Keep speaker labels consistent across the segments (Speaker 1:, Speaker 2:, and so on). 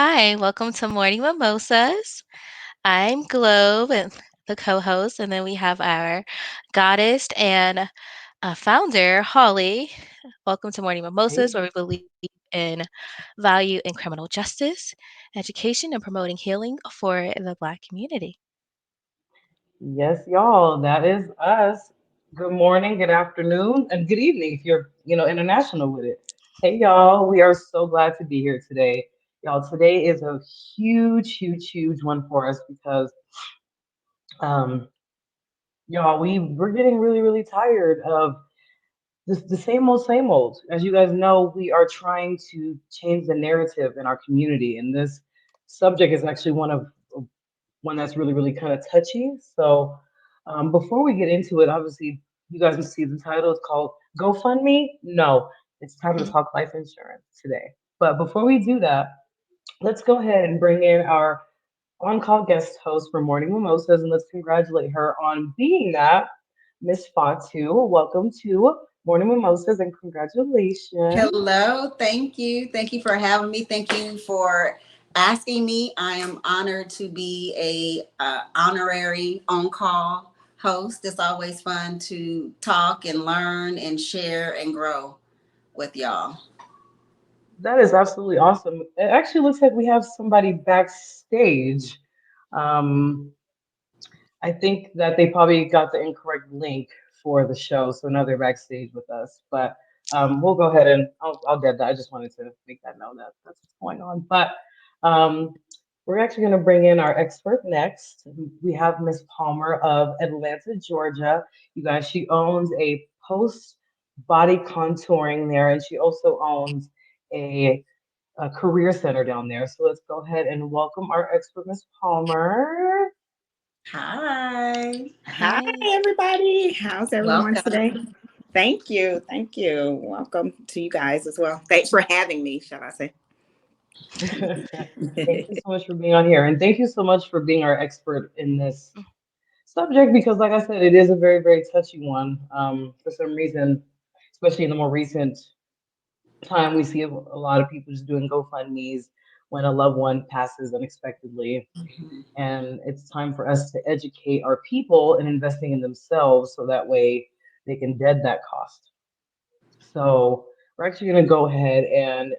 Speaker 1: Hi, welcome to Morning Mimosas. I'm Globe and the co-host, and then we have our goddess and founder, Holly. Welcome to Morning Mimosas,
Speaker 2: Hey,
Speaker 1: where we believe in value in criminal justice, education, and promoting healing for the Black community.
Speaker 2: yes, y'all, that is us. Good morning, good afternoon, and good evening if you're, international with it. Hey, y'all, we are so glad to be here today. Y'all, today is a huge, huge, huge one for us because, um, y'all, we're getting really, really tired of the same old. As you guys know, we are trying to change the narrative in our community, and this subject is actually one that's really, really kind of touchy. So before we get into it, obviously, you guys can see the title. It's called Gofundme. No, it's time to talk life insurance today. But before we do that, let's go ahead and bring in our on-call guest host for Morning Mimosas, and let's congratulate her on being that. Miss Fatu, welcome to Morning Mimosas, and congratulations.
Speaker 3: Hello, thank you. Thank you for having me. Thank you for asking me. I am honored to be a honorary on-call host. It's always fun to talk and learn and share and grow with y'all.
Speaker 2: That is absolutely awesome. It actually looks like we have somebody backstage. Um, I think that they probably got the incorrect link for the show, so now they're backstage with us. But we'll go ahead and I'll get that. I just wanted to make that known that that's what's going on. But um, we're actually going to bring in our expert next. We have Miss Palmer of Atlanta, Georgia. You guys, she owns a post body contouring there, and she also owns a, a career center down there. So let's go ahead and welcome our expert, Miss Palmer.
Speaker 3: Hi.
Speaker 4: Hi,
Speaker 1: Hi.
Speaker 4: everybody. How's everyone today?
Speaker 3: Welcome.
Speaker 4: Thank you. Thank you. Welcome to you guys as well. Thanks for having me, shall I say.
Speaker 2: Thank you so much for being on here. And thank you so much for being our expert in this subject because, like I said, it is a very, very touchy one. For some reason, especially in the more recent time, we see a lot of people just doing GoFundMe's when a loved one passes unexpectedly.
Speaker 3: Mhm.
Speaker 2: And it's time for us to educate our people in investing in themselves so that way they can dead that cost. So we're actually going to go ahead and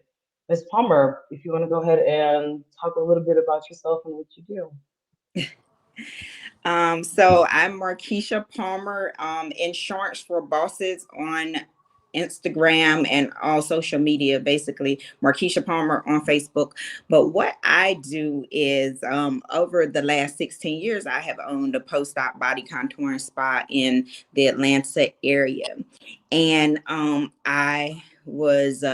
Speaker 2: Miss Palmer, if you want to go ahead and talk a little bit about yourself and what you do.
Speaker 4: So I'm Marquisha Palmer, insurance for bosses on Instagram and all social media, basically Marquisha Palmer on Facebook. But what I do is over the last 16 years, I have owned a post-op body contouring spa in the Atlanta area. And I was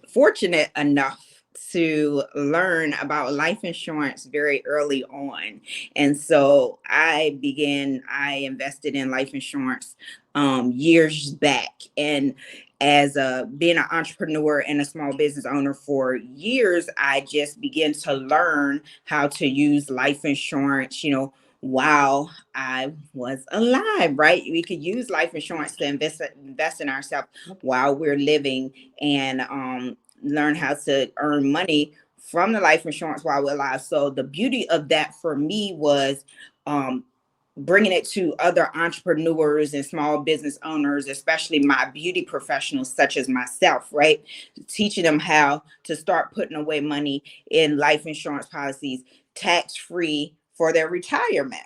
Speaker 4: fortunate enough to learn about life insurance very early on. And so I invested in life insurance years back. And as being an entrepreneur and a small business owner for years, I just began to learn how to use life insurance, while I was alive, right? We could use life insurance to invest in ourselves while we're living and learn how to earn money from the life insurance while we're alive. So the beauty of that for me was um, bringing it to other entrepreneurs and small business owners, especially my beauty professionals such as myself, right? Teaching them how to start putting away money in life insurance policies tax free for their retirement,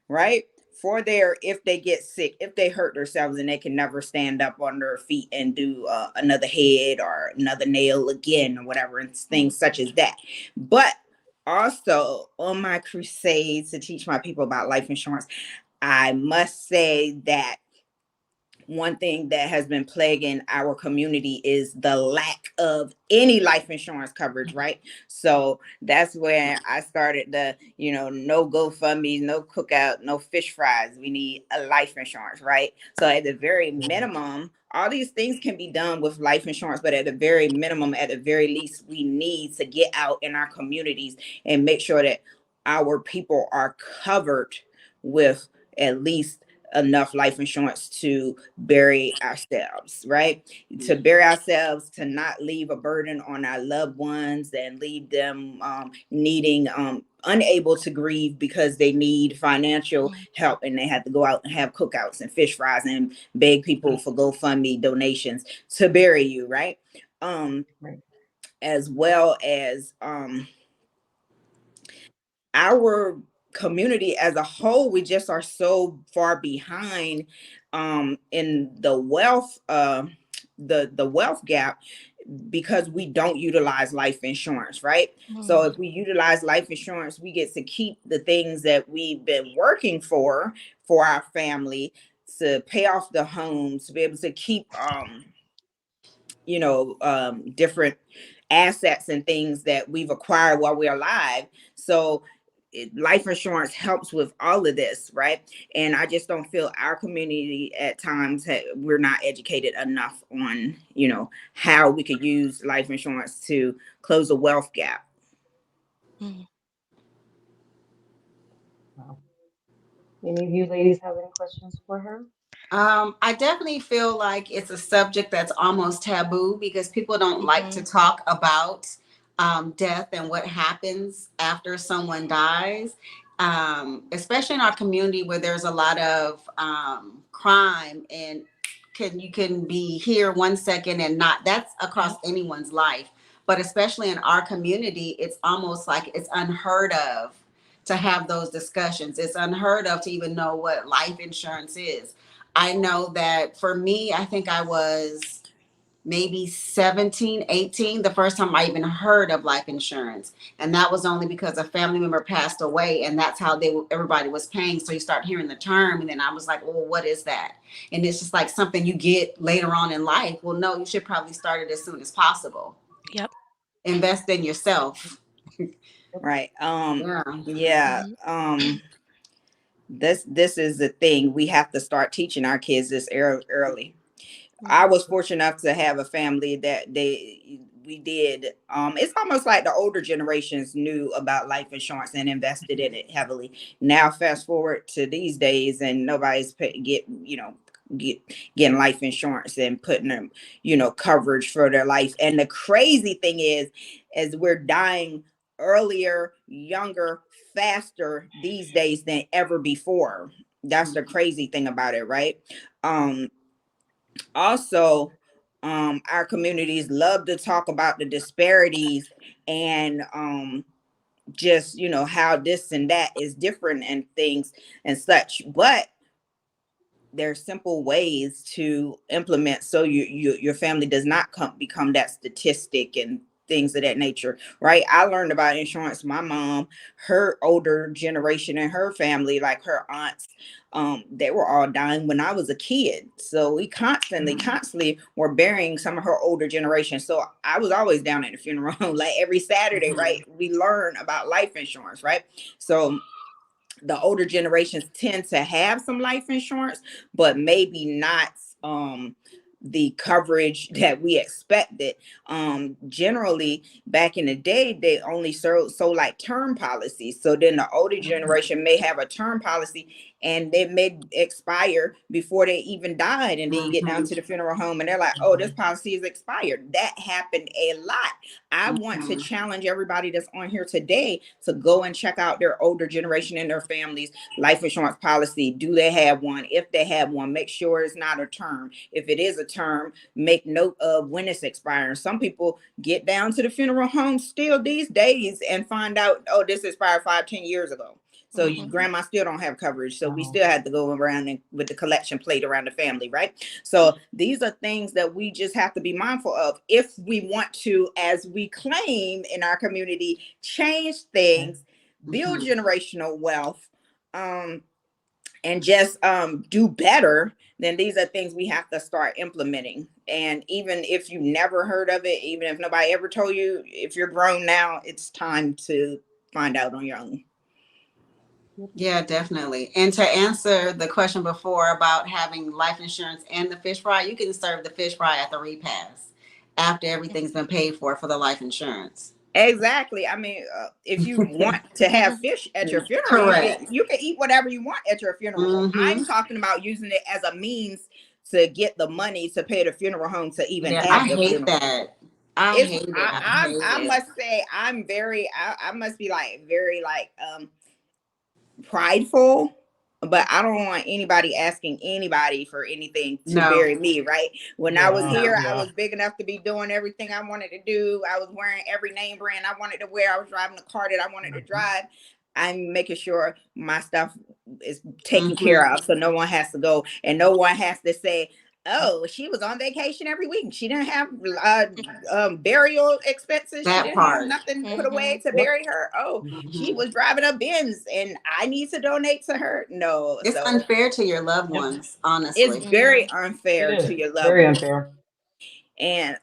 Speaker 4: right? For their, if they get sick, if they hurt themselves and they can never stand up on their feet and do another head or another nail again or whatever, and things such as that. But also on my crusades to teach my people about life insurance, I must say that one thing that has been plaguing our community is the lack of any life insurance coverage, right? So that's where I started no GoFundMe, no cookout, no fish fries. We need a life insurance, right? So at the very minimum, all these things can be done with life insurance, but at the very minimum, at the very least, we need to get out in our communities and make sure that our people are covered with at least enough life insurance to bury ourselves, right? To bury ourselves, to not leave a burden on our loved ones and leave them needing, unable to grieve because they need financial
Speaker 1: Mhm.
Speaker 4: help and they have to go out and have cookouts and fish fries and beg people for GoFundMe donations to bury you, right? Um,
Speaker 2: Right.
Speaker 4: as well as our community as a whole, we just are so far behind in the wealth gap because we don't utilize life insurance, right? So
Speaker 1: Mhm.
Speaker 4: if we utilize life insurance, we get to keep the things that we've been working for our family, to pay off the homes, to be able to keep different assets and things that we've acquired while we're alive. So life insurance helps with all of this, right? And I just don't feel our community at times we're not educated enough on how we could use life insurance to close a wealth gap.
Speaker 1: Mhm.
Speaker 2: Wow. Any of you ladies have any questions for her?
Speaker 3: I definitely feel like it's a subject that's almost taboo because people don't like to
Speaker 1: Mhm.
Speaker 3: talk about death and what happens after someone dies, especially in our community where there's a lot of crime and you can be here 1 second and not. That's across
Speaker 1: Yep.
Speaker 3: anyone's life, but especially in our community, it's almost like it's unheard of to have those discussions. It's unheard of to even know what life insurance is. I know that for me, I think I was maybe 17, 18, the first time I even heard of life insurance. And that was only because a family member passed away and that's how everybody was paying. So you start hearing the term and then I was like, well, what is that? And it's just like something you get later on in life. Well, no, you should probably start it as soon as possible.
Speaker 1: Yep.
Speaker 3: Invest in yourself.
Speaker 4: Right.
Speaker 3: Yeah.
Speaker 4: Yeah.
Speaker 1: Mhm.
Speaker 4: This is the thing, we have to start teaching our kids this early. I
Speaker 1: Mhm.
Speaker 4: was fortunate enough to have a family that we did. It's almost like the older generations knew about life insurance and invested in it heavily. Now, fast forward to these days, and nobody's get getting life insurance and putting them, coverage for their life. And the crazy thing is, as we're dying earlier, younger, faster these days than ever before. That's the crazy thing about it, right? Um, Also, our communities love to talk about the disparities and just how this and that is different and things and such, but there's simple ways to implement so your family does not become that statistic and things of that nature, right? I learned about insurance. My mom, her older generation and her family, like her aunts, they were all dying when I was a kid, so we constantly were burying some of her older generation. So I was always down at the funeral home like every Saturday, right?
Speaker 3: Mhm.
Speaker 4: We learn about life insurance, right? So the older generations tend to have some life insurance, but maybe not the coverage that we expected. Generally, back in the day, they only sold like term policies. So then the older generation may have a term policy and they may expire before they even died. And then you get down
Speaker 3: Mhm.
Speaker 4: to the funeral home and they're like, oh, this policy is expired. That happened a lot. I want to
Speaker 3: Mhm.
Speaker 4: challenge everybody that's on here today to go and check out their older generation and their families life insurance policy. Do they have one? If they have one, make sure it's not a term. If it is a term, make note of when it's expiring. Some people get down to the funeral home still these days and find out, oh, this expired 5, 10 years ago. So
Speaker 1: Mhm.
Speaker 4: grandma still don't have coverage. So we
Speaker 2: Wow.
Speaker 4: still had to go around and, with the collection plate around the family, right? So these are things that we just have to be mindful of if we want to, as we claim in our community, change things, build
Speaker 3: Mhm.
Speaker 4: generational wealth, um, and just do better. Then these are things we have to start implementing. And even if you never heard of it, even if nobody ever told you, if you're grown now, it's time to find out on your own.
Speaker 2: Yep.
Speaker 3: Yeah, definitely. And to answer the question before about having life insurance and the fish fry, you can serve the fish fry at the repast after everything's been paid for the life insurance.
Speaker 4: Exactly. I mean, if you want to have fish at your funeral,
Speaker 3: Correct.
Speaker 4: you can eat whatever you want at your funeral. I'm
Speaker 3: Mm-hmm.
Speaker 4: talking about using it as a means to get the money to pay the funeral home to even
Speaker 3: Yeah, I
Speaker 4: have the
Speaker 3: hate
Speaker 4: funeral.
Speaker 3: that. I
Speaker 4: It's
Speaker 3: hate it. I hate
Speaker 4: I
Speaker 3: it.
Speaker 4: must say I must be like very like prideful, but I don't want anybody asking anybody for anything to
Speaker 3: No,
Speaker 4: bury me, right? When I was
Speaker 2: Yeah,
Speaker 3: no.
Speaker 4: here, I
Speaker 2: yeah.
Speaker 4: was big enough to be doing everything I wanted to do. I was wearing every name brand I wanted to wear. I was driving the car that I wanted to
Speaker 2: Mhm.
Speaker 4: drive. I'm making sure my stuff is taken care
Speaker 3: Mm-hmm.
Speaker 4: of so no one has to go and no one has to say, oh, she was on vacation every week. She didn't have burial expenses. She
Speaker 3: That
Speaker 4: didn't have
Speaker 3: part.
Speaker 4: nothing put away
Speaker 1: Mhm.
Speaker 4: to
Speaker 2: Yep.
Speaker 4: bury her. Oh, she
Speaker 3: Hmm.
Speaker 4: was driving a Benz and I need to donate to her. No,
Speaker 3: It's
Speaker 4: so
Speaker 3: unfair to your loved
Speaker 2: Yep.
Speaker 3: ones,
Speaker 4: it's
Speaker 3: honestly.
Speaker 4: very
Speaker 1: Mhm.
Speaker 2: It
Speaker 4: unfair
Speaker 2: is
Speaker 4: to your loved
Speaker 2: very
Speaker 4: ones
Speaker 2: unfair.
Speaker 4: and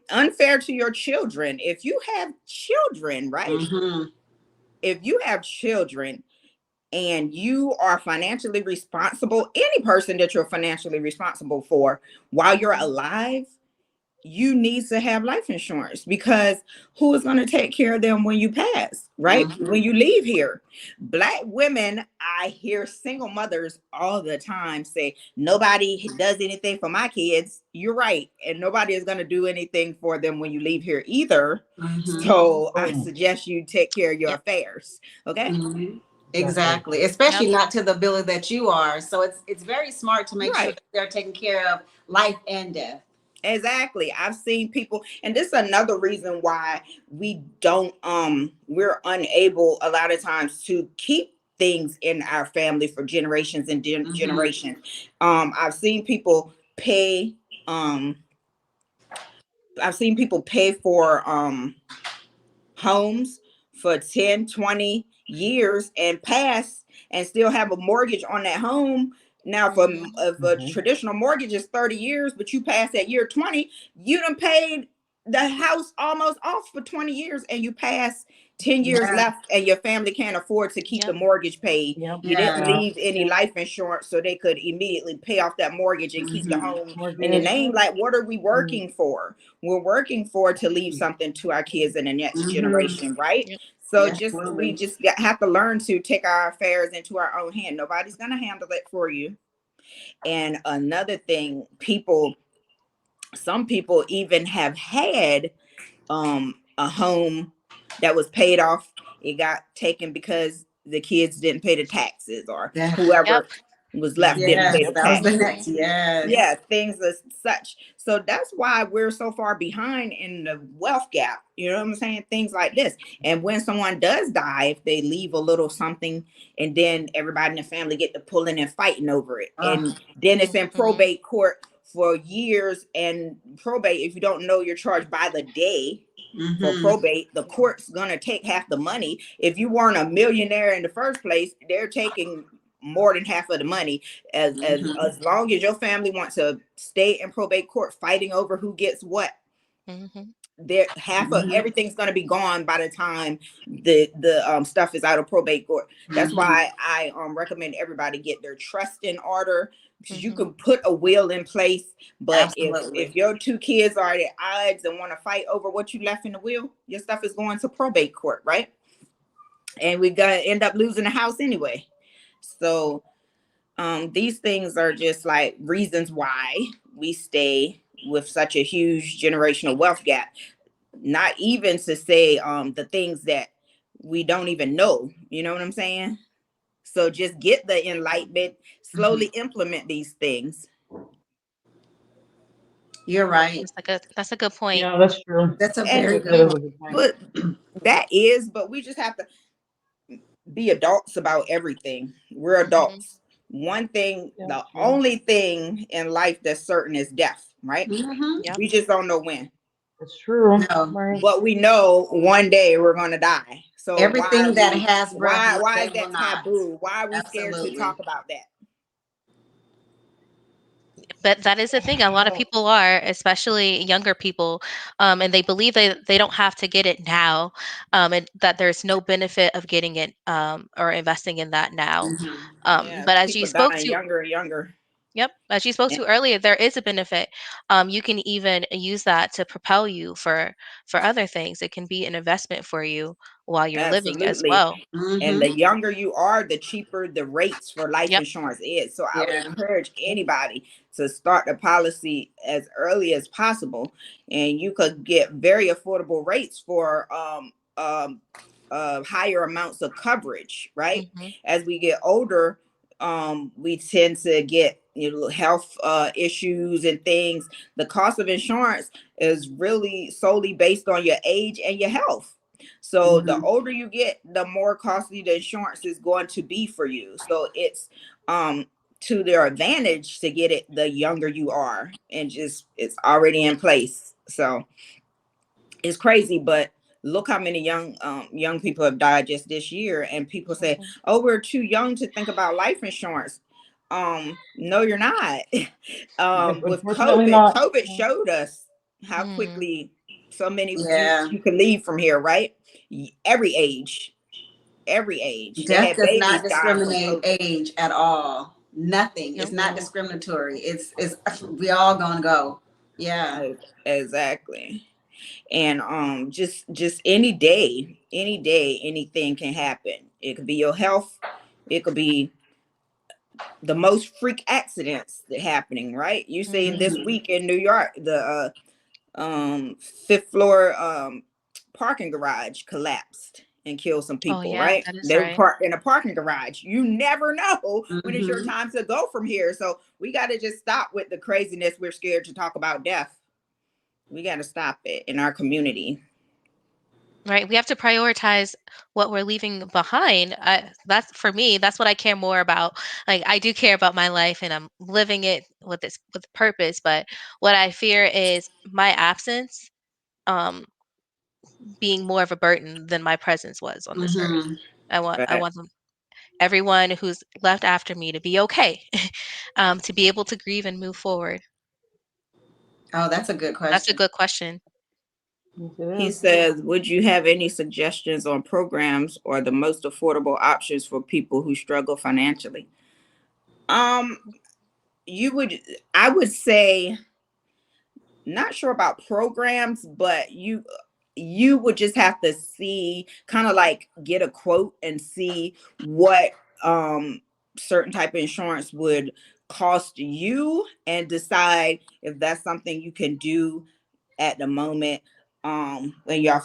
Speaker 4: unfair to your children. If you have children, right?
Speaker 3: Mm-hmm.
Speaker 4: If you have children and you are financially responsible, any person that you're financially responsible for while you're
Speaker 1: Mhm.
Speaker 4: alive, you need to have life insurance because who is going to take care of them when you pass, right? When
Speaker 3: Mm-hmm.
Speaker 4: you leave here. Black women, I hear single mothers all the time say, nobody does anything for my kids. You're right. And nobody is going to do anything for them when you leave here either.
Speaker 3: Mm-hmm.
Speaker 1: Mhm.
Speaker 4: So I
Speaker 2: Boom.
Speaker 4: suggest you take care of your
Speaker 1: Yep.
Speaker 4: affairs. Okay.
Speaker 3: Mm-hmm.
Speaker 2: Exactly.
Speaker 3: Exactly.
Speaker 1: Yep.
Speaker 3: Especially not to the ability that you are. So it's very smart to make sure
Speaker 4: Right.
Speaker 3: that they're taken care of life and death.
Speaker 4: Exactly. I've seen people, and this is another reason why we don't we're unable a lot of times to keep things in our family for generations and
Speaker 3: Mm-hmm.
Speaker 4: generations. I've seen people pay um I've seen people pay for homes for 10, 20 years and pass and still have a mortgage on that home. Now,
Speaker 1: Mhm.
Speaker 4: if a
Speaker 2: Hmm.
Speaker 4: traditional mortgage is 30 years, but you pass at year 20, you done paid the house almost off for 20 years and you pass 10 years
Speaker 3: Yeah.
Speaker 4: left and your family can't afford to keep the
Speaker 1: Yep.
Speaker 4: mortgage paid.
Speaker 2: Yep.
Speaker 4: You didn't
Speaker 3: Yeah.
Speaker 2: Yep.
Speaker 4: leave any
Speaker 2: Yep.
Speaker 4: life insurance so they could immediately pay off that mortgage and keep the
Speaker 3: Mm-hmm.
Speaker 4: home in the
Speaker 2: Mortgage.
Speaker 4: name. Like, what are we
Speaker 2: Mm.
Speaker 4: working for? We're working for to leave something to our kids in the next
Speaker 3: Mm-hmm.
Speaker 4: generation, right?
Speaker 1: Yep.
Speaker 4: So just we
Speaker 3: Absolutely.
Speaker 4: just have to learn to take our affairs into our own hand. Nobody's gonna handle it for you. And another thing, some people even have had a home that was paid off. It got taken because the kids didn't pay the taxes or
Speaker 3: Yeah.
Speaker 1: Yep.
Speaker 4: whoever was left
Speaker 2: Hmm.
Speaker 4: didn't pay
Speaker 3: Yes.
Speaker 4: the
Speaker 2: Yep.
Speaker 3: That was the
Speaker 4: taxes.
Speaker 1: Mhm.
Speaker 3: next. Yes.
Speaker 4: Yeah, things as such. So that's why we're so far behind in the wealth gap. You know what I'm saying? Things like this. And when someone does die, if they leave a little something, and then everybody in the family get to pulling and fighting over it,
Speaker 3: Ugh.
Speaker 4: and then it's in
Speaker 1: Mhm.
Speaker 4: probate court for years. And probate, if you don't know, you're charged by the day for
Speaker 3: Mm-hmm.
Speaker 4: probate. The court's gonna take half the money. If you weren't a millionaire in the first place, they're taking more than half of the money.
Speaker 3: Mm-hmm.
Speaker 4: As long as your family wants to stay in probate court fighting over who gets what,
Speaker 1: Mhm.
Speaker 4: there half of
Speaker 3: Mm-hmm.
Speaker 4: everything's going to be gone by the time the stuff is out of probate court. That's
Speaker 3: Mm-hmm.
Speaker 4: why I recommend everybody get their trust in order because you
Speaker 1: Mhm.
Speaker 4: can put a will in place, but if
Speaker 3: Absolutely.
Speaker 4: your two kids are at odds and want to fight over what you left in the will, your stuff is going to probate court, right? And we're gonna end up losing the house anyway. So these things are just like reasons why we stay with such a huge generational wealth gap. Not even to say the things that we don't even know. You know what I'm saying? So just get the enlightenment,
Speaker 3: Mm-hmm.
Speaker 4: slowly implement these things.
Speaker 3: You're right.
Speaker 1: That's a good point.
Speaker 2: Yeah, that's true.
Speaker 3: That's a
Speaker 4: And
Speaker 3: very
Speaker 2: That
Speaker 3: good
Speaker 2: is
Speaker 1: Mhm.
Speaker 2: a
Speaker 3: point.
Speaker 2: good point.
Speaker 4: but that is, but we just have to be adults about everything. We're
Speaker 1: Mhm.
Speaker 4: adults. One thing,
Speaker 2: Yeah,
Speaker 4: the
Speaker 2: true.
Speaker 4: only thing in life that's certain is death, right?
Speaker 3: Mm-hmm.
Speaker 1: Yep.
Speaker 4: We just don't know when.
Speaker 2: It's true.
Speaker 3: No.
Speaker 2: Right.
Speaker 4: But we know one day we're going to die. So
Speaker 3: Everything that has breath one
Speaker 4: why
Speaker 3: day
Speaker 4: is
Speaker 3: will
Speaker 4: that
Speaker 3: not.
Speaker 4: taboo? Why are we scared to
Speaker 3: Absolutely.
Speaker 4: talk about that?
Speaker 1: But that is the thing. A lot of
Speaker 2: Well,
Speaker 1: people are, especially younger people, and they believe they don't have to get it now, and that there's no benefit of getting it or investing in that now.
Speaker 3: Mm-hmm.
Speaker 4: Yeah,
Speaker 1: But as you
Speaker 4: people
Speaker 1: spoke
Speaker 4: dying
Speaker 1: to,
Speaker 4: younger and younger.
Speaker 1: Yep, as you spoke to earlier, there is a benefit. You can even use that to propel you for other things. It can be an investment for you while you're living as
Speaker 4: Absolutely.
Speaker 1: well.
Speaker 4: And
Speaker 3: Mm-hmm.
Speaker 4: the younger you are, the cheaper the rates for life
Speaker 1: Yep.
Speaker 4: insurance is. So I would
Speaker 3: Yeah.
Speaker 4: encourage anybody to start the policy as early as possible. And you could get very affordable rates for higher amounts of coverage, right?
Speaker 1: Mhm.
Speaker 4: As we get older, we tend to get, you know, health issues and things. The cost of insurance is really solely based on your age and your health. So the
Speaker 3: Mm-hmm.
Speaker 4: older you get, the more costly the insurance is going to be for you. So it's um to their advantage to get it the younger you are, and just it's already in place. So it's crazy, but look how many young people have died just this year, and people say,
Speaker 1: Mhm.
Speaker 4: "Oh, we're too young to think about life insurance." No, you're not. With
Speaker 2: Unfortunately
Speaker 4: COVID,
Speaker 2: not.
Speaker 4: COVID showed us how
Speaker 1: Mm.
Speaker 4: quickly so many
Speaker 3: Yeah.
Speaker 4: you can leave from here, right? Every age, every age. They
Speaker 3: Death
Speaker 4: had
Speaker 3: does
Speaker 4: babies
Speaker 3: not
Speaker 4: dying from
Speaker 3: discriminate
Speaker 4: COVID.
Speaker 3: age at all. Nothing. It's
Speaker 1: Yep.
Speaker 3: not discriminatory. It's we all gonna go. Yeah.
Speaker 4: Exactly. And just any day anything can happen. It could be your health, it could be the most freak accidents that happening, right? You saying
Speaker 1: Mhm.
Speaker 4: this
Speaker 3: Mm-hmm.
Speaker 4: week in New York, the fifth floor parking garage collapsed and killed some
Speaker 1: Oh,
Speaker 4: people,
Speaker 1: yeah,
Speaker 4: right?
Speaker 1: that is
Speaker 4: They were
Speaker 1: right.
Speaker 4: parked in a parking garage. You never know when it's your
Speaker 3: Mm-hmm.
Speaker 4: time to go from here. So we got to just stop with the craziness. We're scared to talk about death. We got to stop it in our community.
Speaker 1: Right, we have to prioritize what we're leaving behind. That's for me, that's what I care more about. Like, I do care about my life and I'm living it with purpose, but what I fear is my absence um being more of a burden than my presence was on this earth.
Speaker 3: Mm-hmm.
Speaker 1: I
Speaker 4: Right.
Speaker 1: want everyone who's left after me to be okay, to be able to grieve and move forward.
Speaker 3: Oh, that's a good
Speaker 1: That's a
Speaker 3: question.
Speaker 1: good question.
Speaker 2: Yes, it
Speaker 4: He
Speaker 2: is.
Speaker 4: says, would you have any suggestions on programs or the most affordable options for people who struggle financially? Um, you would, I would say, not sure about programs, but you would just have to see, kind of like get a quote and see what certain type of insurance would cost you, and decide if that's something you can do at the moment in your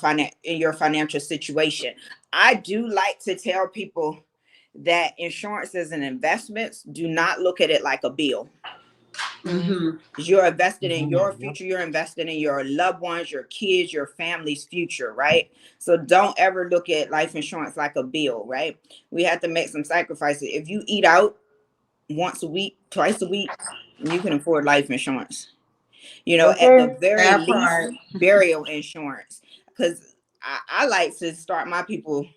Speaker 4: financial situation. I do like to tell people that insurance is an investment. Do not look at it like a bill.
Speaker 1: Mm,
Speaker 3: Mm-hmm.
Speaker 4: You're invested in
Speaker 2: Mhm.
Speaker 4: your
Speaker 2: Yep.
Speaker 4: future, you're invested in your loved ones, your kids, your family's future, right? So don't ever look at life insurance like a bill, right? We have to make some sacrifices. If you eat out once a week, twice a week, you can afford life insurance. You know, at the
Speaker 2: Okay.
Speaker 4: very
Speaker 3: That
Speaker 4: least,
Speaker 3: part.
Speaker 4: burial insurance. Because I like to start my people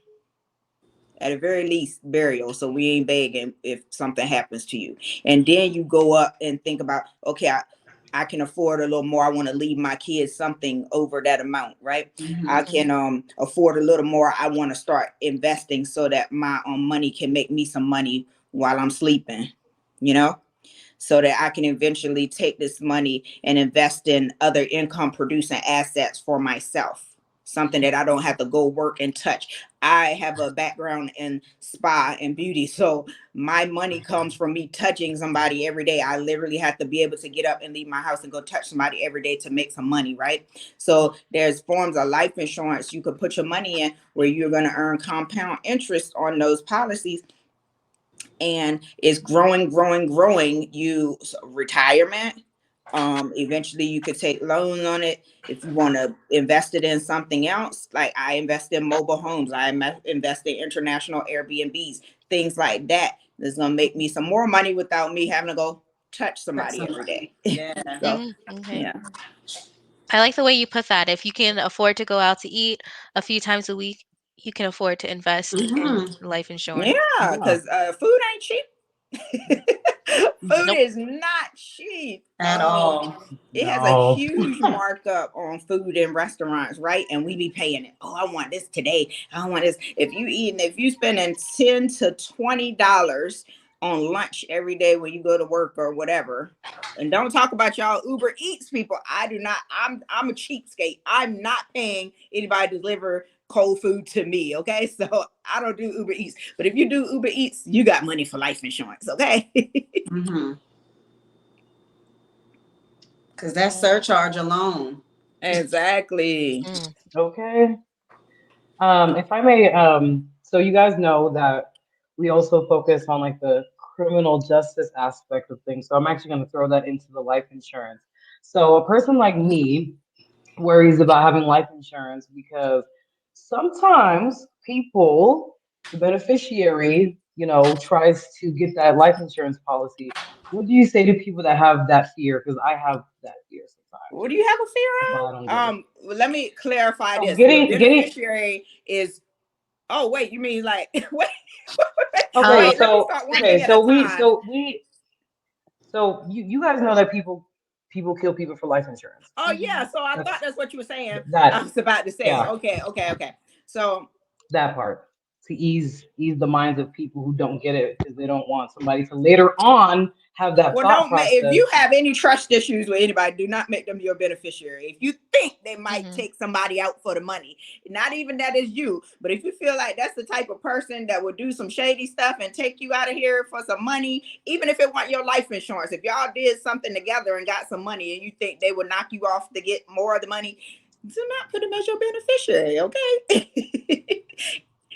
Speaker 4: at a very least burial, so we ain't begging if something happens to you. And then you go up and think about, okay, I can afford a little more. I want to leave my kids something over that amount, right? I
Speaker 3: Mm-hmm.
Speaker 4: can
Speaker 1: mhm.
Speaker 4: afford a little more. I want to start investing so that my money can make me some money while I'm sleeping, you know, so that I can eventually take this money and invest in other income producing assets for myself. Something that I don't have to go work and touch. I have a background in spa and beauty, so my money comes from me touching somebody every day. I literally have to be able to get up and leave my house and go touch somebody every day to make some money, right? So there's forms of life insurance you could put your money in where you're going to earn compound interest on those policies, and it's growing. You retirement. Eventually you could take loan on it if you want to invest it in something else. Like I invest in mobile homes, invest in international Airbnbs, things like that. That's gonna make me some more money without me having to go touch
Speaker 3: Cut
Speaker 4: somebody every
Speaker 3: somebody.
Speaker 4: day.
Speaker 3: Yeah.
Speaker 4: So
Speaker 1: Okay.
Speaker 4: yeah.
Speaker 1: I like the way you put that. If you can afford to go out to eat a few times a week, you can afford to invest in
Speaker 3: Mm-hmm.
Speaker 1: life insurance.
Speaker 4: Yeah,
Speaker 2: Yeah.
Speaker 4: because food ain't cheap. Food
Speaker 1: Nope.
Speaker 4: is not cheap.
Speaker 3: At all.
Speaker 4: It has a
Speaker 2: No.
Speaker 4: huge markup on food in restaurants, right? And we be paying it. Oh, I want this today. I want this. If you spending $10 to $20 on lunch every day when you go to work or whatever. And don't talk about y'all Uber Eats people. I do not. I'm a cheapskate. I'm not paying anybody to deliver cold food to me. Okay, so I don't do Uber Eats. But if you do Uber Eats, you got money for life insurance. Okay.
Speaker 3: Mm-hmm. Because that
Speaker 1: Mm,
Speaker 3: surcharge alone.
Speaker 4: Exactly.
Speaker 1: mm,
Speaker 2: Okay. If I may, so you guys know that we also focus on like the criminal justice aspect of things. So I'm actually going to throw that into the life insurance. So a person like me worries about having life insurance because sometimes people, the beneficiary, tries to get that life insurance policy. What do you say to people that have that fear? Because I have that fear sometimes
Speaker 4: What do you have a
Speaker 2: why
Speaker 4: fear
Speaker 2: I don't get it.
Speaker 4: of? Well, let me clarify
Speaker 2: So
Speaker 4: this. Your
Speaker 2: getting
Speaker 4: beneficiary is. Oh wait, you mean like wait?
Speaker 2: okay,
Speaker 4: Wait, let me
Speaker 2: so
Speaker 4: start one
Speaker 2: okay,
Speaker 4: thing at a
Speaker 2: so we
Speaker 4: time.
Speaker 2: so we so you guys know that people kill people for life insurance.
Speaker 4: Oh yeah,
Speaker 1: mhm,
Speaker 4: so I thought
Speaker 2: That's
Speaker 4: that's what you were saying. I
Speaker 2: that
Speaker 4: was about to say,
Speaker 2: yeah,
Speaker 4: okay. So,
Speaker 2: that part to ease the minds of people who don't get it because they don't want somebody to later on have that
Speaker 4: well,
Speaker 2: thought
Speaker 4: don't make if
Speaker 2: process.
Speaker 4: you have any trust issues with anybody, do not make them your beneficiary. If you think they might
Speaker 1: mhm,
Speaker 4: take somebody out for the money, not even that is you, but if you feel like that's the type of person that would do some shady stuff and take you out of here for some money, even if it wasn't your life insurance, if y'all did something together and got some money and you think they would knock you off to get more of the money, do not put them as your beneficiary, okay?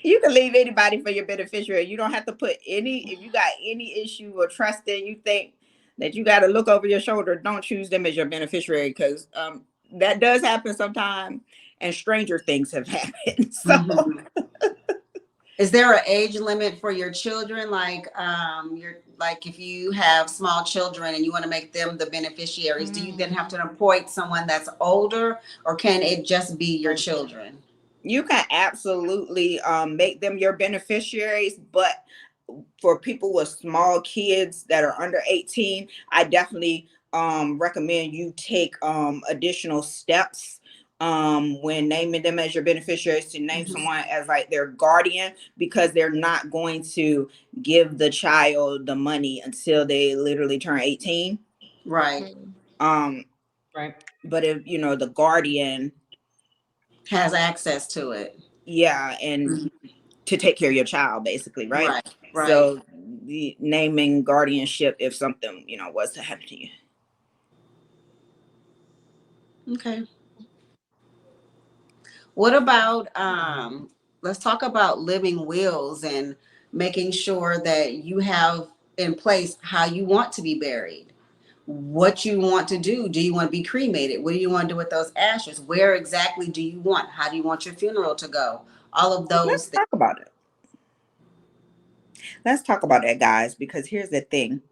Speaker 4: You can leave anybody for your beneficiary. You don't have to put any, if you got any issue or trust in, you think that you got to look over your shoulder, don't choose them as your beneficiary because that does happen sometime and stranger things have happened. So,
Speaker 3: Mm-hmm. Is there an age limit for your children? Like, you're like if you have small children and you want to make them the beneficiaries, do you then have
Speaker 1: mm.
Speaker 3: to appoint someone that's older, or can it just be your children?
Speaker 4: you can absolutely make them your beneficiaries, but for people with small kids that are under 18, I definitely recommend you take additional steps when naming them as your beneficiaries to name
Speaker 3: Mhm.
Speaker 4: someone as like their guardian because they're not going to give the child the money until they literally turn 18.
Speaker 3: Right.
Speaker 1: Mm,
Speaker 4: um
Speaker 2: Right.
Speaker 4: but if you know the guardian,
Speaker 3: Has access to it.
Speaker 4: yeah, and
Speaker 3: Mhm.
Speaker 4: to take care of your child basically, right?
Speaker 3: Right. Right.
Speaker 4: So the naming guardianship if something was to happen to you.
Speaker 3: Okay. What about let's talk about living wills and making sure that you have in place how you want to be buried. What you want to do. Do you want to be cremated? What do you want to do with those ashes? Where exactly do you want? How do you want your funeral to go? All of those
Speaker 4: Let's
Speaker 3: things.
Speaker 4: talk about it. Let's talk about that, guys, because here's the thing.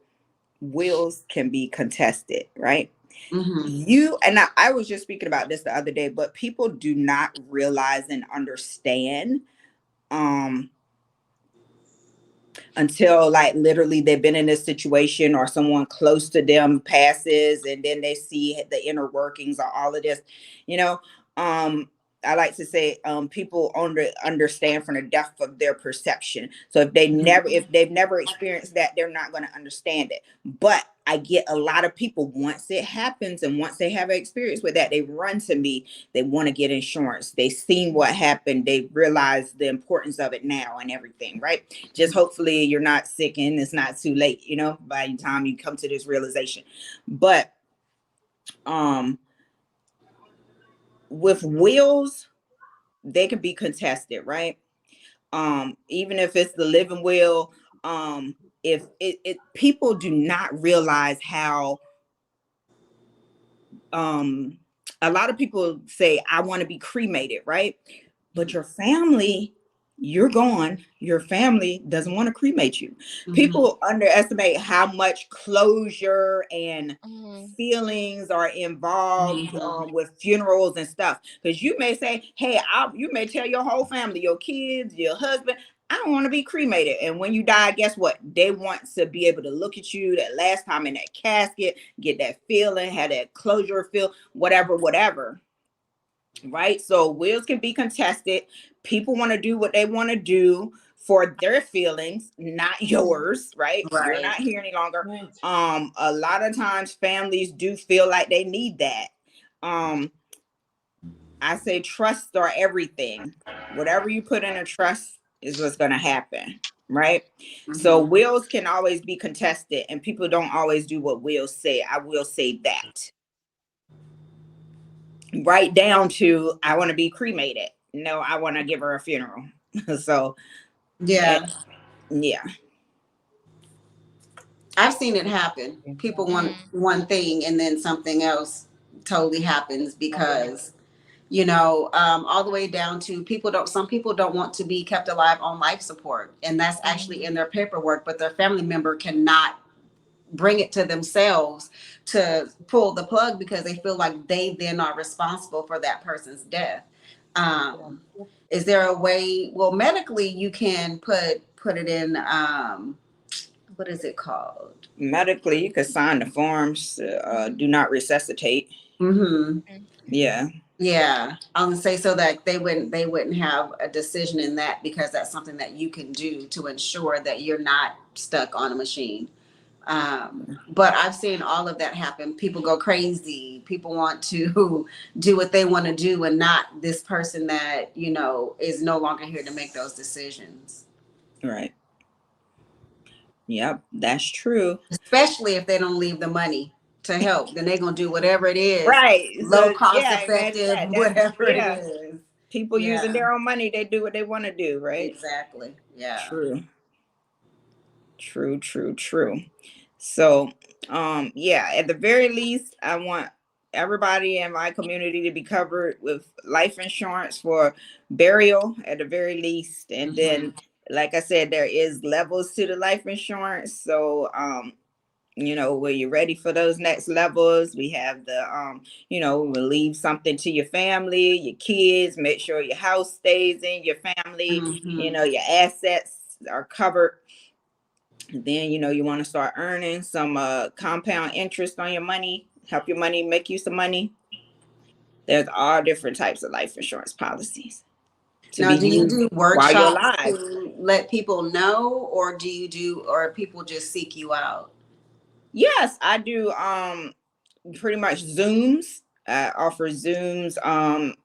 Speaker 4: Wills can be contested, right?
Speaker 3: Mm-hmm.
Speaker 4: You and I was just speaking about this the other day, but people do not realize and understand um until like literally they've been in this situation or someone close to them passes and then they see the inner workings of all of this, you know. um I like to say people understand from the depth of their perception. So if they've never experienced that, they're not going to understand it. But I get a lot of people once it happens and once they have an experience with that, they run to me. They want to get insurance. They seen what happened. They realize the importance of it now and everything, right? Just hopefully you're not sick and it's not too late, by the time you come to this realization. But um with wills, they can be contested, right? Even if it's the living will, if people do not realize how um a lot of people say I want to be cremated, right? But your family, you're gone, your family doesn't want to cremate you.
Speaker 3: Mm-hmm.
Speaker 4: People underestimate how much closure and
Speaker 1: mm,
Speaker 4: feelings are involved
Speaker 3: Mm-hmm.
Speaker 4: with funerals and stuff, because you may say, hey, you may tell your whole family, your kids, your husband, I don't want to be cremated. And when you die, guess what? They want to be able to look at you that last time in that casket, get that feeling, have that closure feel, whatever. Right? So wills can be contested. People want to do what they want to do for their feelings, not yours, right? You're
Speaker 3: Right.
Speaker 4: not here any longer.
Speaker 2: Right.
Speaker 4: A lot of times families do feel like they need that. Um, I say trusts are everything. Whatever you put in a trust is what's going to happen, right? So
Speaker 3: Hmm.
Speaker 4: wills can always be contested, and people don't always do what wills say. I will say that. Right down to I want to be cremated. No, I want to give her a funeral. So, and
Speaker 3: Yeah.
Speaker 4: yeah,
Speaker 3: I've seen it happen. People want
Speaker 1: Mm,
Speaker 3: one thing and then something else totally happens
Speaker 2: Happen.
Speaker 3: because, all the way down to some people don't want to be kept alive on life support. And that's actually
Speaker 1: mhm,
Speaker 3: in their paperwork, but their family member cannot bring it to themselves to pull the plug because they feel like they then are responsible for that person's death.
Speaker 2: Yeah.
Speaker 3: Um,
Speaker 2: Yep.
Speaker 3: is there a way, well, medically you can put it in, what is it called?
Speaker 4: medically, you could sign the forms.
Speaker 1: mhm,
Speaker 4: Do not resuscitate.
Speaker 3: Mm-hmm.
Speaker 1: mm,
Speaker 4: Yeah,
Speaker 3: Yeah, I would say so that they wouldn't have a decision in that because that's something that you can do to ensure that you're not stuck on a machine. But I've seen all of that happen. People go crazy. People want to do what they want to do, and not this person that is no longer here to make those decisions.
Speaker 4: right. Yep, that's true.
Speaker 3: Especially if they don't leave the money to help, then they're gonna do whatever it is,
Speaker 4: Right.
Speaker 3: low
Speaker 4: So
Speaker 3: cost
Speaker 4: yeah, imagine
Speaker 3: effective,
Speaker 4: that. That's
Speaker 3: whatever it
Speaker 4: yeah.
Speaker 3: is.
Speaker 4: People using
Speaker 3: Yeah,
Speaker 4: their own money, they do what they want to do, right?
Speaker 3: exactly. Yeah.
Speaker 4: True. True, true, true. So, yeah, at the very least, I want everybody in my community to be covered with life insurance for burial at the very least. And
Speaker 3: Hmm.
Speaker 4: then, like I said, there is levels to the life insurance. So, when you're ready for those next levels, we have the, we'll leave something to your family, your kids, make sure your house stays in your family,
Speaker 3: Hmm.
Speaker 4: your assets are covered. Then you want to start earning some compound interest on your money, help your money make you some money. There's all different types of life insurance policies to be
Speaker 3: Now, do you
Speaker 4: used
Speaker 3: do
Speaker 4: while you're
Speaker 3: workshops
Speaker 4: alive.
Speaker 3: to let people know, or or people just seek you out?
Speaker 4: Yes, I do. Pretty much Zooms. I offer Zooms.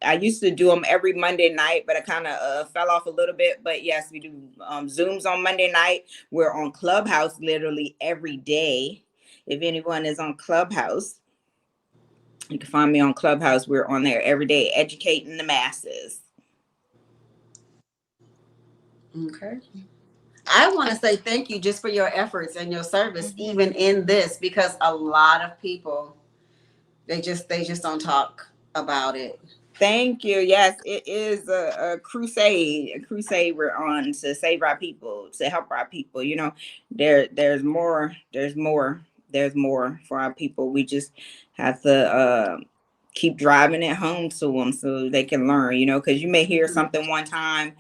Speaker 4: I used to do them every Monday night, but I kind of fell off a little bit. But yes, we do Zooms on Monday night. We're on Clubhouse literally every day. If anyone is on Clubhouse, you can find me on Clubhouse. We're on there every day educating the masses.
Speaker 3: Okay.
Speaker 1: mm.
Speaker 3: I want
Speaker 1: Uh,
Speaker 3: to say thank you just for your efforts and your service,
Speaker 1: mhm,
Speaker 3: even in this, because a lot of people they just don't talk about it.
Speaker 4: Thank you. Yes, it is a crusade. A crusade we're on to save our people, to help our people. There's more. There's more. There's more for our people. We just have to keep driving it home to them so they can learn. Because you may hear
Speaker 3: Mhm.
Speaker 4: something one time,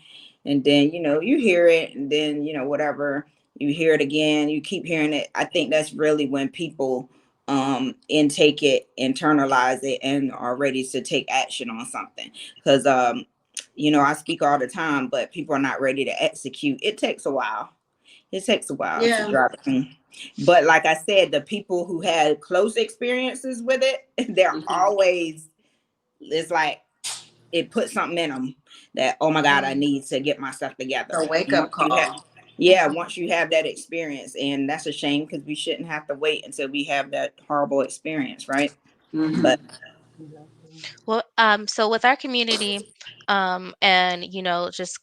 Speaker 4: and then you hear it, and then whatever, you hear it again. You keep hearing it. I think that's really when people intake it, internalize it, and are ready to take action on something. Because I speak all the time, but people are not ready to execute. It takes a while. It takes a while to
Speaker 3: Yeah.
Speaker 4: drop it. But like I said, the people who had close experiences with it, they're
Speaker 3: Hmm.
Speaker 4: always, it's like it puts something in them that, oh my God, I
Speaker 1: mm,
Speaker 4: need to get myself together.
Speaker 3: A wake up
Speaker 4: Once you have,
Speaker 3: call.
Speaker 4: yeah,
Speaker 1: mhm.
Speaker 4: once you have that experience, and that's a shame because we shouldn't have to wait until we have that horrible experience, right? But
Speaker 3: Hmm.
Speaker 2: Exactly.
Speaker 1: Well, so with our community, and just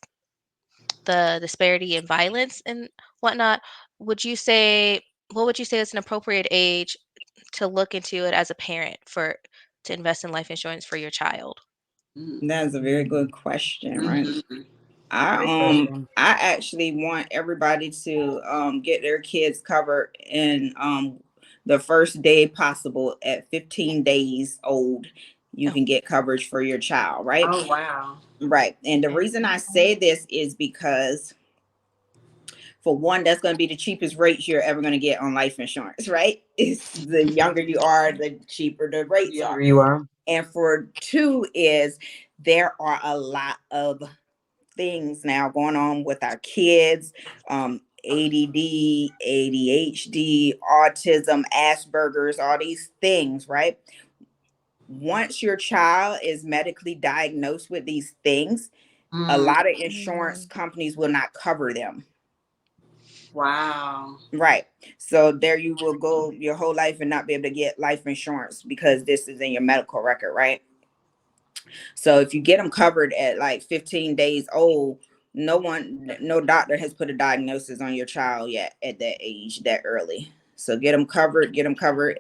Speaker 1: the disparity in violence and whatnot, would you say what would you say is an appropriate age to look into it as a parent for to invest in life insurance for your child?
Speaker 4: that's a very good question, right?
Speaker 3: Hmm.
Speaker 2: Great
Speaker 4: I
Speaker 2: question.
Speaker 4: actually want everybody to get their kids covered in the first day possible at 15 days old. You
Speaker 1: Oh,
Speaker 4: can get coverage for your child, right?
Speaker 3: Oh wow.
Speaker 4: Right. And the
Speaker 1: okay.
Speaker 4: reason I say this is because, for one, that's going to be the cheapest rates you're ever going to get on life insurance, right? It's the younger you are, the cheaper the
Speaker 2: The
Speaker 4: rates
Speaker 2: younger
Speaker 4: are.
Speaker 2: you are.
Speaker 4: And for two is there are a lot of things now going on with our kids. ADD, ADHD, autism, Asperger's, all these things, right? Once your child is medically diagnosed with these things, a
Speaker 3: Mm,
Speaker 4: lot of insurance
Speaker 1: Mm.
Speaker 4: companies will not cover them.
Speaker 3: wow.
Speaker 4: Right. So there you will go your whole life and not be able to get life insurance because this is in your medical record, right? So if you get them covered at like 15 days old, no doctor has put a diagnosis on your child yet at that age, that early. So get them covered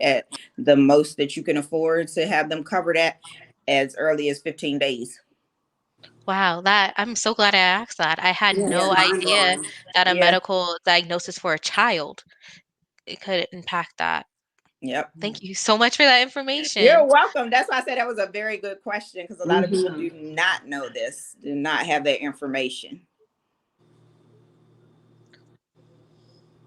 Speaker 4: at the most that you can afford to have them covered at as early as 15 days.
Speaker 1: Wow, that I'm so glad I asked that. I had
Speaker 3: Yeah,
Speaker 4: Yeah.
Speaker 3: it's
Speaker 1: no
Speaker 3: mind
Speaker 1: idea
Speaker 3: blowing.
Speaker 1: that a
Speaker 4: Yeah.
Speaker 1: medical diagnosis for a child it could impact that.
Speaker 4: Yep.
Speaker 1: Thank you so much for that
Speaker 4: You're
Speaker 1: information.
Speaker 4: welcome. That's why I said that was a very good question because a lot of people
Speaker 3: Mm-hmm.
Speaker 4: do not know this, do not have that information.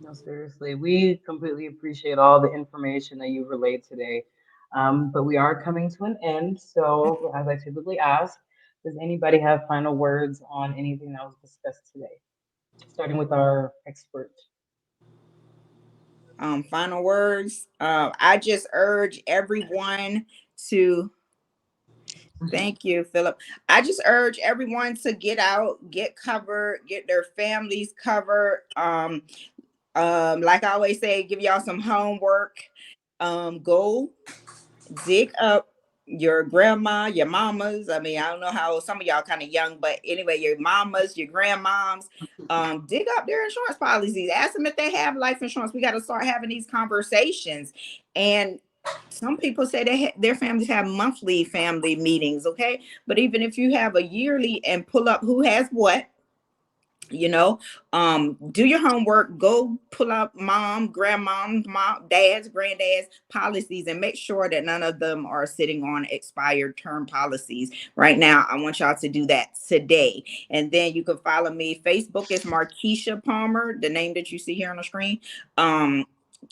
Speaker 2: No, seriously, we completely appreciate all the information that you relayed today. But we are coming to an end. So, as I typically ask, does anybody have final words on anything that was discussed today? Starting with our expert.
Speaker 4: Final words. I just urge everyone to thank you, Philip. I just urge everyone to get out, get covered, get their families covered. Like I always say, give y'all some homework. Go dig up your grandma, your mamas. I mean, I don't know how some of y'all kind of young, but anyway, your mamas, your grandmoms, dig up their insurance policies. Ask them if they have life insurance. We got to start having these conversations. And some people say their families have monthly family meetings, okay? But even if you have a yearly and pull up who has what, you know, do your homework, go pull up mom, dad's, granddad's policies and make sure that none of them are sitting on expired term policies right now. I want y'all to do that today. And then you can follow me. Facebook is Marquisha Palmer, the name that you see here on the screen. um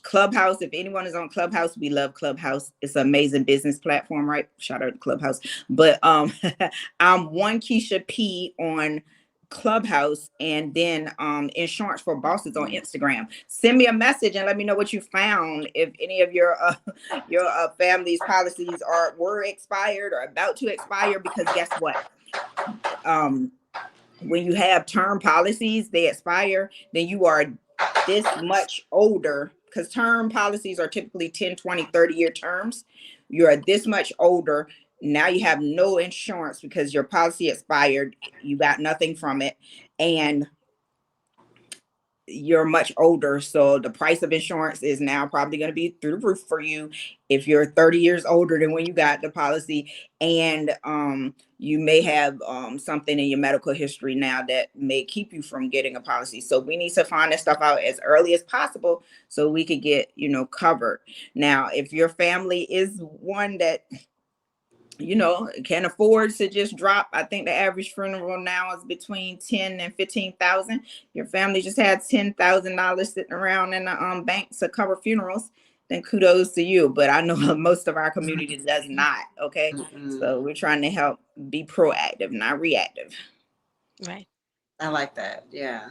Speaker 4: Clubhouse, if anyone is on Clubhouse, we love Clubhouse. It's an amazing business platform, right? Shout out to Clubhouse. But I'm one Keisha P on Clubhouse, and then Insurance for Bosses on Instagram. Send me a message and let me know what you found. If any of your your family's policies were expired or about to expire, because guess what? Um, when you have term policies, they expire, then you are this much older because term policies are typically 10, 20, 30-year terms. You're this much older. Now you have no insurance because your policy expired. You got nothing from it. And you're much older, so the price of insurance is now probably going to be through the roof for you if you're 30 years older than when you got the policy. And you may have something in your medical history now that may keep you from getting a policy, so we need to find this stuff out as early as possible so we could get, covered. Now if your family is one that can afford to just drop. I think the average funeral now is between 10 and 15,000. Your family just had $10,000 sitting around in the bank to cover funerals. Then kudos to you. But I know most of our community does not. Okay,
Speaker 3: Mm-mm.
Speaker 4: so we're trying to help be proactive, not reactive.
Speaker 1: Right.
Speaker 3: I like that. Yeah.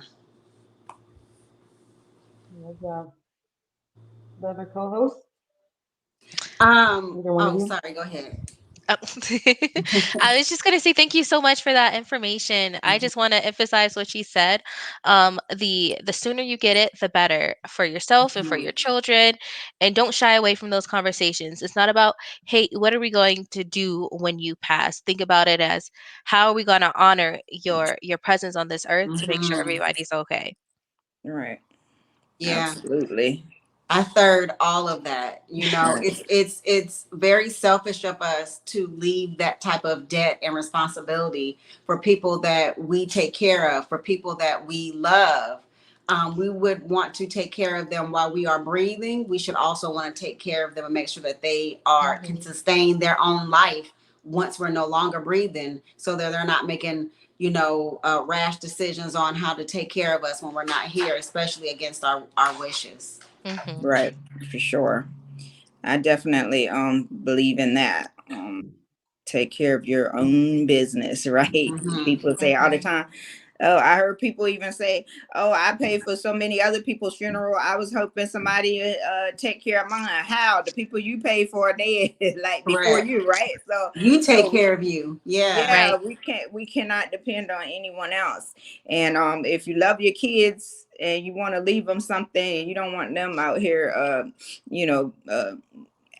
Speaker 2: Was the other co-host? Either one of
Speaker 3: Oh,
Speaker 2: you?
Speaker 3: sorry. Go ahead.
Speaker 1: Oh. I was just gonna say thank you so much for that information. I
Speaker 3: Mhm.
Speaker 1: just want to emphasize what she said. The sooner you get it, the better for yourself and for
Speaker 3: Mhm.
Speaker 1: your children. And don't shy away from those conversations. It's not about, hey, what are we going to do when you pass? Think about it as how are we going to honor your presence on this earth to make sure
Speaker 3: Mhm.
Speaker 1: everybody's okay.
Speaker 4: Right.
Speaker 3: Yeah.
Speaker 4: Absolutely.
Speaker 3: I third all of that. You know,
Speaker 4: Right.
Speaker 3: it's very selfish of us to leave that type of debt and responsibility for people that we take care of, for people that we love. We would want to take care of them while we are breathing. We should also want to take care of them and make sure that they are can
Speaker 1: Hmm.
Speaker 3: sustain their own life once we're no longer breathing, so that they're not making rash decisions on how to take care of us when we're not here, especially against our wishes.
Speaker 1: Hmm.
Speaker 4: Right. For sure. I definitely believe in that. Take care of your own business, right?
Speaker 3: Mhm.
Speaker 4: People say all the
Speaker 1: Hmm.
Speaker 4: time, Oh, I heard people even say, "Oh, I paid for so many other people's funeral. I was hoping somebody take care of mine." How the people you pay for dead like before
Speaker 3: Correct.
Speaker 4: you, right? So,
Speaker 3: You take
Speaker 4: so
Speaker 3: care of you. Yeah.
Speaker 4: yeah,
Speaker 1: Right.
Speaker 4: we cannot depend on anyone else. And if you love your kids and you want to leave them something, you don't want them out here, you know,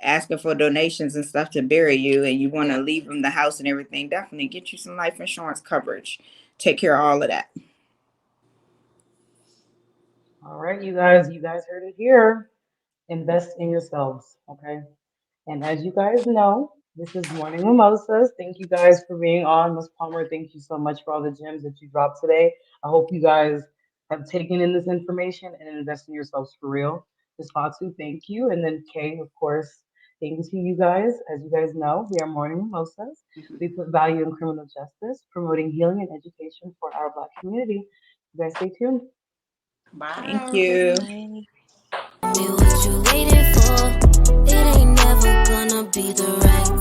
Speaker 4: asking for donations and stuff to bury you, and you want
Speaker 3: Yeah.
Speaker 4: to leave them the house and everything. Definitely get you some life insurance coverage. Take care of all of that.
Speaker 2: All right, you guys heard it here. Invest in yourselves, okay? And as you guys know, this is Morning Mimosas. Thank you guys for being on. Miss Palmer, thank you so much for all the gems that you dropped today. I hope you guys have taken in this information and invest in yourselves for real. Ms. Fatu, thank you. And then Kay, of course, thank you to you guys. As you guys know, we are Morning Mimosas.
Speaker 3: Mhm.
Speaker 2: We put value in criminal justice, promoting healing and education for our Black community. You guys stay tuned.
Speaker 4: Thank
Speaker 3: Bye.
Speaker 4: you.
Speaker 1: Bye.
Speaker 5: What you waiting for? It ain't never gonna be the right